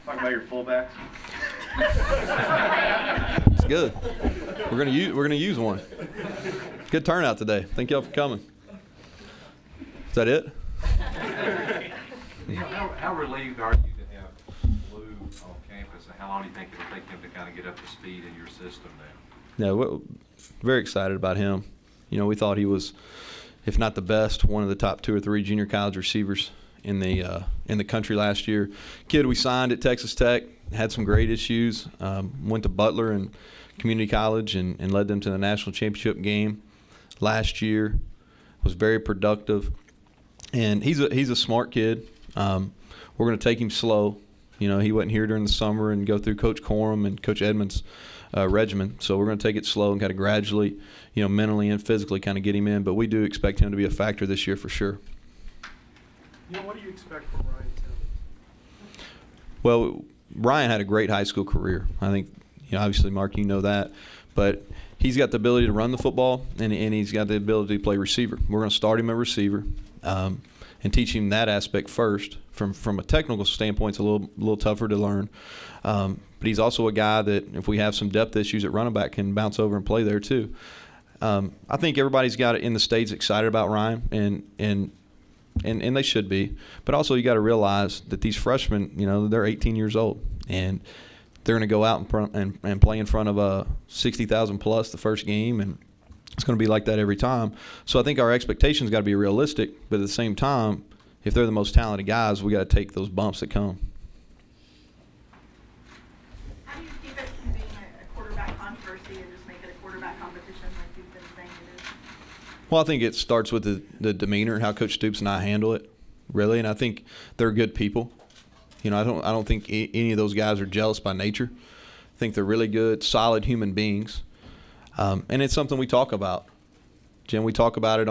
Talking about your fullbacks. It's good. We're gonna use one. Good turnout today. Thank y'all for coming. Is that it? How relieved are you to have Blue on campus, and how long do you think it'll take him to kind of get up to speed in your system now? Yeah, we're very excited about him. You know, we thought he was, if not the best, one of the top 2 or 3 junior college receivers in the country last year. Kid we signed at Texas Tech, had some great issues, went to Butler and community college and led them to the national championship game last year, was very productive. And he's a smart kid. We're going to take him slow. You know, he wasn't here during the summer and go through Coach Corum and Coach Edmonds' regimen. So we're going to take it slow and kind of gradually, you know, mentally and physically kind of get him in. But we do expect him to be a factor this year for sure. You know, what do you expect from Ryan Tillman? Well, Ryan had a great high school career. I think, you know, obviously, Mark, you know that. But he's got the ability to run the football, and he's got the ability to play receiver. We're going to start him at receiver and teach him that aspect first. From a technical standpoint, it's a little tougher to learn. But he's also a guy that, if we have some depth issues at running back, can bounce over and play there too. I think everybody's got it in the States excited about Ryan, and they should be. But also you got to realize that these freshmen, you know, they're 18 years old, and they're going to go out and play in front of 60,000 plus the first game, and it's going to be like that every time. So I think our expectations got to be realistic, but at the same time, if they're the most talented guys, we got to take those bumps that come. How do you keep it from being a quarterback controversy and just make it a quarterback competition like you've been saying it is? Well, I think it starts with the demeanor, how Coach Stoops and I handle it, really. And I think they're good people. You know, I don't think any of those guys are jealous by nature. I think they're really good, solid human beings. And it's something we talk about. Jim, we talk about it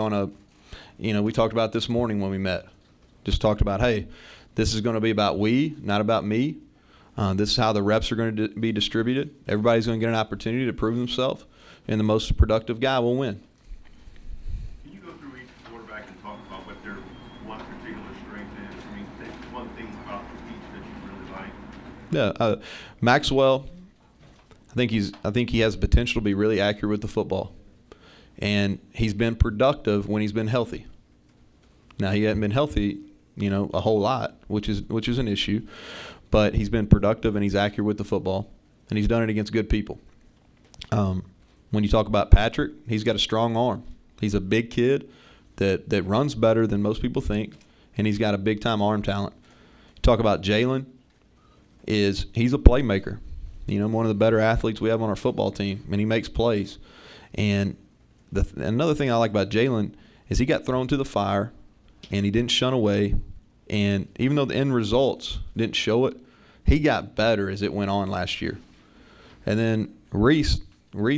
we talked about it this morning when we met. Just talked about, hey, this is going to be about we, not about me. This is how the reps are going to be distributed. Everybody's going to get an opportunity to prove themselves, and the most productive guy will win. Can you go through each quarterback and talk about what their one particular strength is? I mean, one thing about each that you really like. Yeah, Maxwell, I think he has the potential to be really accurate with the football, and he's been productive when he's been healthy. Now he hasn't been healthy, you know, a whole lot, which is an issue, but he's been productive and he's accurate with the football, and he's done it against good people. When you talk about Patrick, he's got a strong arm. He's a big kid that runs better than most people think, and he's got a big-time arm talent. You talk about Jalen, he's a playmaker. You know, one of the better athletes we have on our football team, and he makes plays. And another thing I like about Jalen is he got thrown to the fire, and he didn't shun away. And even though the end results didn't show it, he got better as it went on last year. And then Reese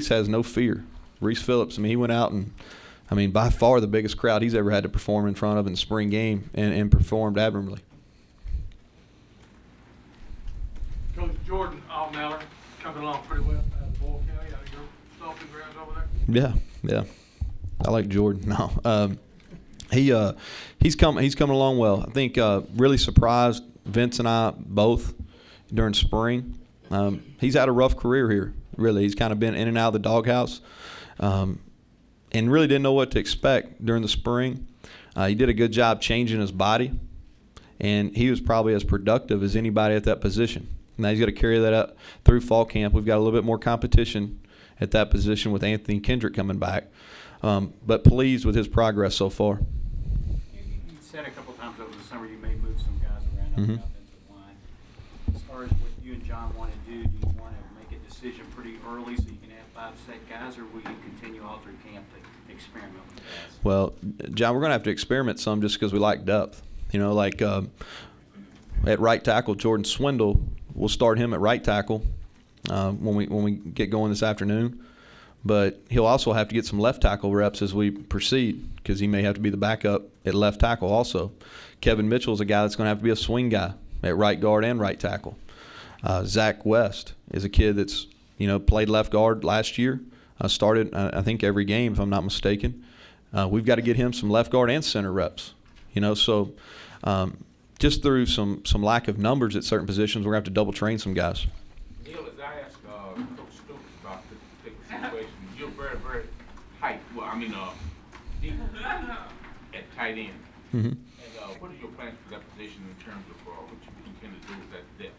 has no fear. Reese Phillips, I mean, he went out and, I mean, by far the biggest crowd he's ever had to perform in front of in the spring game, and performed admirably. Coach Jordan Allmeller coming along pretty well out of Boyle County, out of your stomping grounds over there. Yeah. I like Jordan. No, he's coming along well. I think really surprised Vince and I both during spring. He's had a rough career here. Really, he's kind of been in and out of the doghouse, and really didn't know what to expect during the spring. He did a good job changing his body, and he was probably as productive as anybody at that position. Now he's got to carry that up through fall camp. We've got a little bit more competition at that position with Anthony Kendrick coming back, but pleased with his progress so far. You said a couple times over the summer you may move some guys around on the offensive line. As far as what you and John want to do you want to make a decision pretty early so you can have 5 set guys, or will you continue all through camp to experiment with guys? Well, John, we're going to have to experiment some just because we like depth. You know, like at right tackle, Jordan Swindle, we'll start him at right tackle when we get going this afternoon. But he'll also have to get some left tackle reps as we proceed, because he may have to be the backup at left tackle also. Kevin Mitchell is a guy that's going to have to be a swing guy at right guard and right tackle. Zach West is a kid that's, you know, played left guard last year. Started, I think, every game, if I'm not mistaken. We've got to get him some left guard and center reps. You know, so just through some lack of numbers at certain positions, we're going to have to double train some guys. Neil, as I asked Coach Stoops about this particular situation, you're very, very tight. Well, I mean, deep at tight end. Mm-hmm. And what are your plans for that position in terms of what you intend to do with that depth?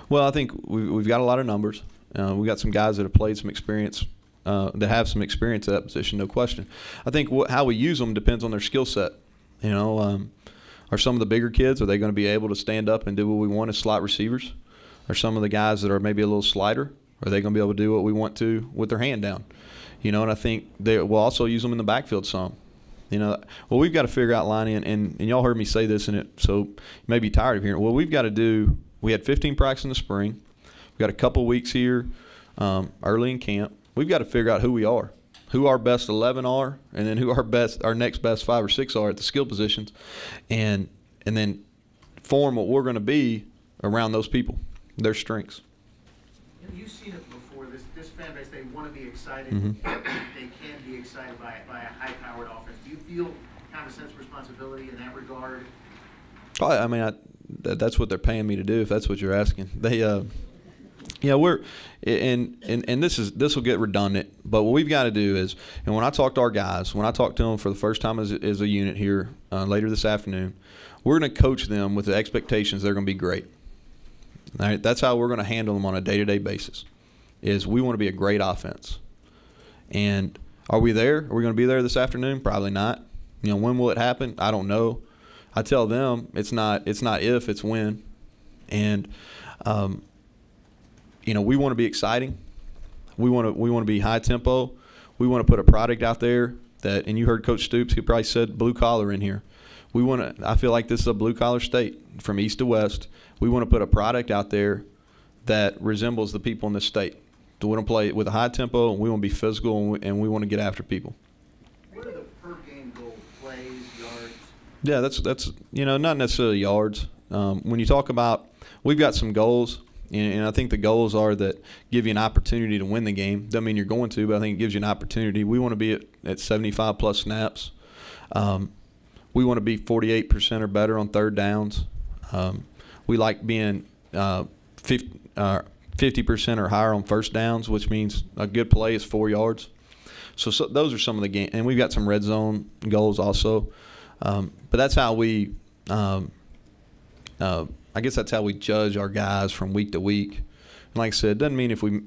Well, I think we've got a lot of numbers. We've got some guys that have played some experience, that have some experience at that position, no question. I think how we use them depends on their skill set. You know, are some of the bigger kids, are they going to be able to stand up and do what we want as slot receivers? Are some of the guys that are maybe a little slighter, are they going to be able to do what we want to with their hand down? You know, and I think we'll also use them in the backfield some. You know, well, we've got to figure out, Lonnie, and y'all heard me say this, so you may be tired of hearing it. Well, we've got to do – we had 15 practice in the spring. We've got a couple weeks here early in camp. We've got to figure out who we are, who our best 11 are, and then who our next best 5 or 6 are at the skill positions, and then form what we're going to be around those people, their strengths. You know, you've seen it before. This fan base, they want to be excited. Mm-hmm. They can be excited by a high-powered offense. Do you feel kind of a sense of responsibility in that regard? I mean, that's what they're paying me to do. If that's what you're asking, they, we're, and this will get redundant. But what we've got to do is, and when I talk to our guys, when I talk to them for the first time as a unit here later this afternoon, we're going to coach them with the expectations they're going to be great. All right, that's how we're going to handle them on a day-to-day basis. Is we want to be a great offense, and are we there? Are we going to be there this afternoon? Probably not. You know, when will it happen? I don't know. I tell them it's not if, it's when. And you know, we want to be exciting. We want to be high tempo. We want to put a product out there that, and you heard Coach Stoops, he probably said blue collar in here. I feel like this is a blue collar state from east to west. We want to put a product out there that resembles the people in this state. We want to play with a high tempo, and we want to be physical, and we want to get after people. What are the per game goals? Plays, yards? Yeah, that's not necessarily yards. When you talk about, we've got some goals, and I think the goals are that give you an opportunity to win the game. Doesn't mean you're going to, but I think it gives you an opportunity. We want to be at 75 plus snaps. We want to be 48% or better on third downs. We like being 50% or higher on first downs, which means a good play is 4 yards. So those are some of the game, and we've got some red zone goals also. But that's how we, I guess that's how we judge our guys from week to week. And like I said, it doesn't mean if we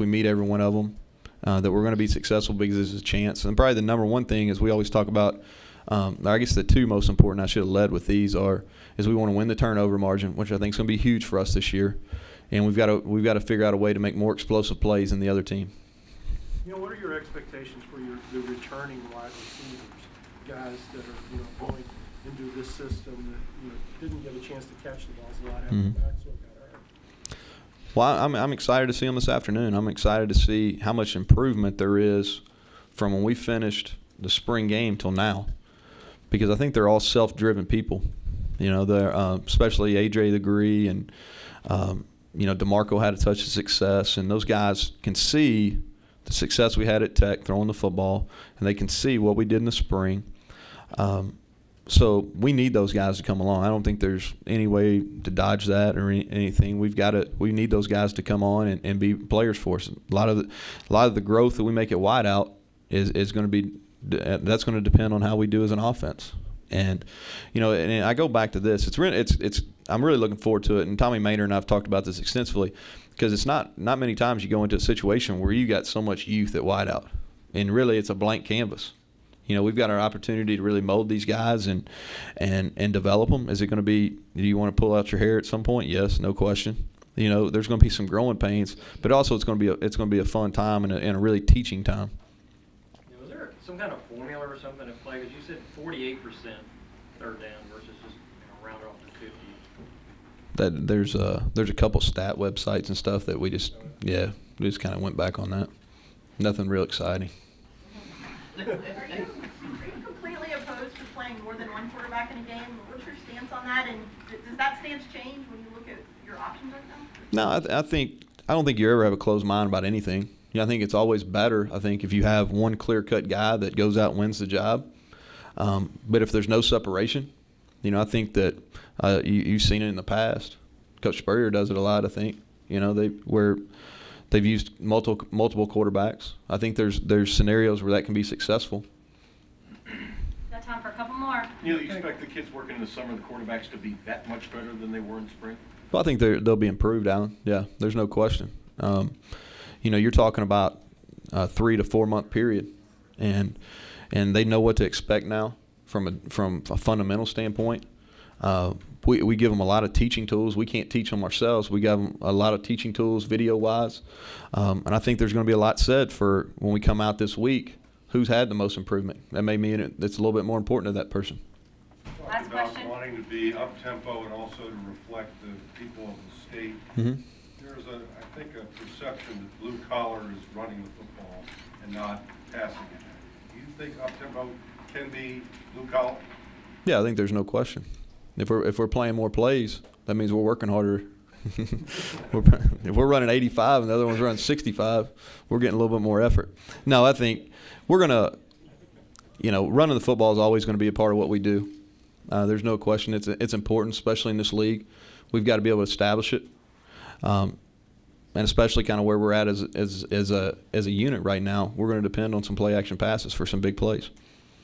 meet every one of them that we're going to be successful, because there's a chance. And probably the number one thing is we always talk about. I guess the two most important, I should have led with these, is we want to win the turnover margin, which I think is going to be huge for us this year, and we've got to figure out a way to make more explosive plays than the other team. You know, what are your expectations for the returning wide receivers, guys that are going into this system that didn't get a chance to catch the balls a lot after Maxwell got hurt? Well, I'm excited to see them this afternoon. I'm excited to see how much improvement there is from when we finished the spring game till now, because I think they're all self-driven people. You know, they're especially A.J. the Gree and DeMarco had a touch of success, and those guys can see the success we had at Tech throwing the football, and they can see what we did in the spring. So we need those guys to come along. I don't think there's any way to dodge that or anything. We need those guys to come on and be players for us. A lot of the growth that we make at wideout is going to be, that's going to depend on how we do as an offense. And and I go back to this. I'm really looking forward to it. And Tommy Maynard and I've talked about this extensively, because it's not many times you go into a situation where you got so much youth at wideout, and really it's a blank canvas. We've got our opportunity to really mold these guys and develop them. Is it going to be? Do you want to pull out your hair at some point? Yes, no question. There's going to be some growing pains, but also it's going to be a fun time and a really teaching time. Was there some kind of formula or something at play? Because you said 48% third down versus just round it off to 50. That there's a couple stat websites and stuff that we just kind of went back on that. Nothing real exciting. Are you completely opposed to playing more than one quarterback in a game? What's your stance on that? And does that stance change when you look at your options right now? No, I don't think you ever have a closed mind about anything. I think it's always better, I think, if you have one clear-cut guy that goes out and wins the job. But if there's no separation, You know, I think that you've seen it in the past. Coach Spurrier does it a lot, I think. You know, they've used multiple quarterbacks. I think there's scenarios where that can be successful. Got time for a couple more. You expect the kids working in the summer, the quarterbacks, to be that much better than they were in spring? Well, I think they'll be improved, Alan. Yeah, there's no question. You know, you're talking about a 3 to 4 month period, and they know what to expect now from a fundamental standpoint. We give them a lot of teaching tools. We can't teach them ourselves. We give them a lot of teaching tools, video-wise, and I think there's going to be a lot said for when we come out this week. Who's had the most improvement? That may mean it's a little bit more important to that person. Last question. Wanting to be up-tempo and also to reflect the people of the state. Mm-hmm. There's I think a perception that blue collar is running the football and not passing it. Do you think up-tempo can be blue collar? Yeah, I think there's no question. If we're playing more plays, that means we're working harder. If we're running 85 and the other one's running 65, we're getting a little bit more effort. No, I think we're going to, you know, running the football is always going to be a part of what we do. There's no question. It's important, especially in this league. We've got to be able to establish it, and especially kind of where we're at as a unit right now. We're going to depend on some play action passes for some big plays.